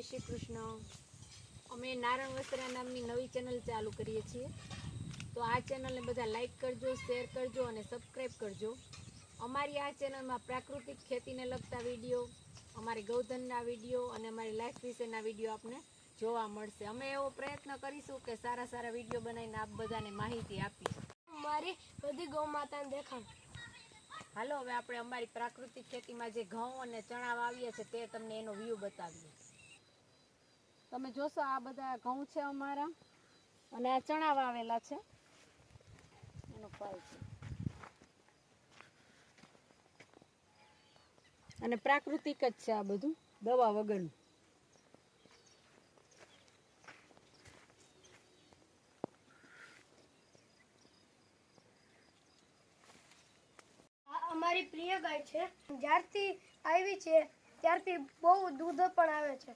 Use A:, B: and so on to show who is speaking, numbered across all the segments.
A: શ્રી કૃષ્ણ। અમે નારણ વસ્ત્રા નામની નવી ચેનલ ચાલુ કરીએ છીએ, તો આ ચેનલને બધા લાઈક કરજો, શેર કરજો અને સબસ્ક્રાઈબ કરજો। અમારી આ ચેનલમાં પ્રાકૃતિક ખેતીને લગતા વિડીયો, અમારી ગૌધનના વિડીયો અને અમારી લાઈફ વિશેના વિડીયો આપને જોવા મળશે। અમે એવો પ્રયત્ન કરીશું કે સારા સારા વિડીયો બનાવીને આપ બધાને માહિતી આપીએ।
B: મારી બધી ગૌ માતાને દેખાડ।
A: હાલો હવે આપણે અમારી પ્રાકૃતિક ખેતીમાં જે ઘઉં અને ચણા વાવીએ છે તે તમને એનો વ્યૂ બતાવીએ। તમે જોશો આ બધા ઘઉં છે અમારા અને આ ચણા વાવેલા છે, એનો ફળ છે અને પ્રાકૃતિક જ છે આ બધું, દવા વગરનું।
B: અમારી પ્રિય ગાય છે, જ્યારથી આવી છે ત્યારથી બહુ દૂધ પણ આવે છે।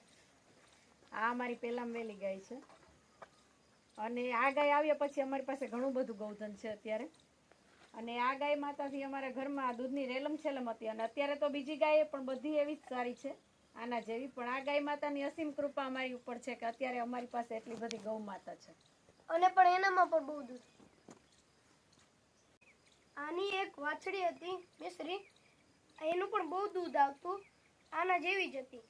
A: આ અમારી પહેલામાં વેલી ગાય છે અને આ ગાય આવ્યા પછી અમારી પાસે ઘણું બધું ગૌધન છે અત્યારે। અને આ ગાય માતાથી અમારા ઘરમાં દૂધની રેલમ છેલમ હતી અને અત્યારે તો બીજી ગાય પણ બધી એવી જ સારી છે આના જેવી, પણ આ ગાય માતાની અસીમ કૃપા અમારી ઉપર છે કે અત્યારે અમારી પાસે એટલી બધી ગૌ માતા છે
B: અને પણ એનામાં પણ બહુ દૂધ। આની એક વાછડી હતી મિશ્રી, એનું પણ બહુ દૂધ આવતું, આના જેવી જ હતી।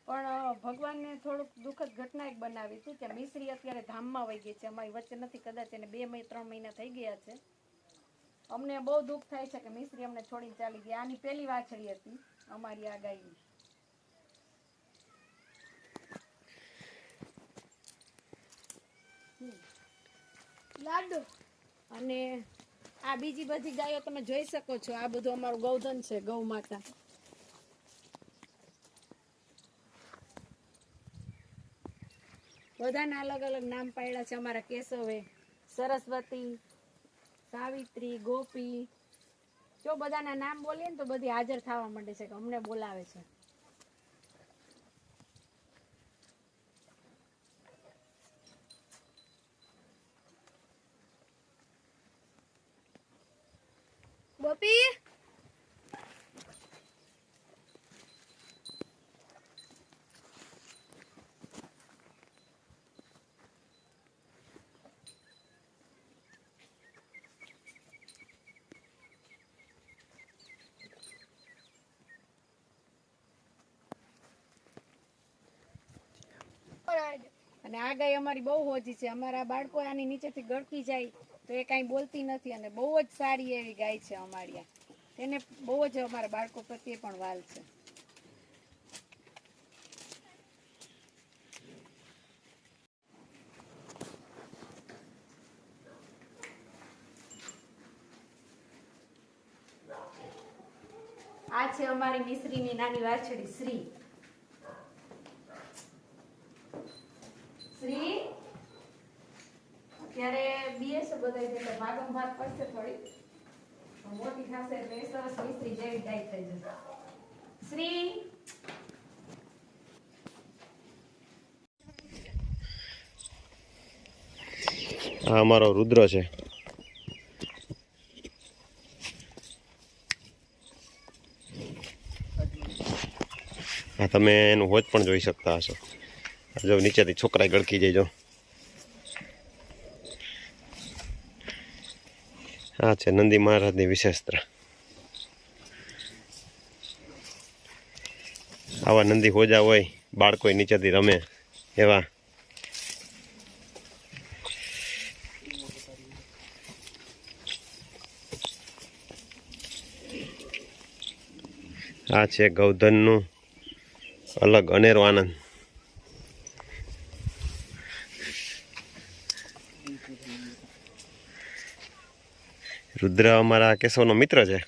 A: પણ ભગવાનને થોડુંક દુઃખદ ઘટના એક બનાવી હતી કે મિશ્રી અત્યારે ધામમાં વહી ગઈ છે, અમારી વચ્ચે નથી, કદાચ એને 2-3 મહિના થઈ ગયા છે। અમને બહુ દુઃખ થાય છે કે મિશ્રી અમને છોડીને ચાલી ગઈ। આની પહેલી વાછડી હતી અમારી આ ગાયની।
B: લાડુ
A: અને આ બીજી બધી ગાયો તમે જોઈ શકો છો, આ બધું અમારું ગૌધન છે, ગૌ માતા। બધાના અલગ અલગ નામ પાડ્યા છે અમારા કેશવે, સરસ્વતી, સાવિત્રી, ગોપી। જો બધાના નામ બોલીએ ને તો બધી હાજર થવા માંડે છે કે અમને બોલાવે છે।
B: ગોપી
A: અને આ ગાય અમારી બહુ હોજી છે, અમારા બાળકો આની નીચેથી ગળકી જાય તો એ કાંઈ બોલતી નથી અને બહુ જ સારી એવી ગાય છે અમારી આ, તેને બહુ જ અમારા બાળકો પ્રત્યે પણ વાલ છે। આ છે અમારી મિશ્રીની નાની વાછડી શ્રી। શ્રી અત્યારે બીએસ બધાય એટલે ભાગમ ભાગ પડશે, થોડી મોટી થશે એટલે સરસ મિશ્રી જેવી ગાય થઈ જશે। શ્રી
C: આ અમારો રુદ્ર છે। આ તમે એનું હોજ પણ જોઈ શકતા હશો, જો નીચેથી છોકરા ગળકી જાય। જો આ છે નંદી મહારાજની વિશેષતા। આવા નંદી હોજા હોય, બાળકો નીચેથી રમે એવા। આ છે ગૌધનનું અલગ અનેરો આનંદ। રુદ્ર અમારા કેશવનો મિત્ર છે।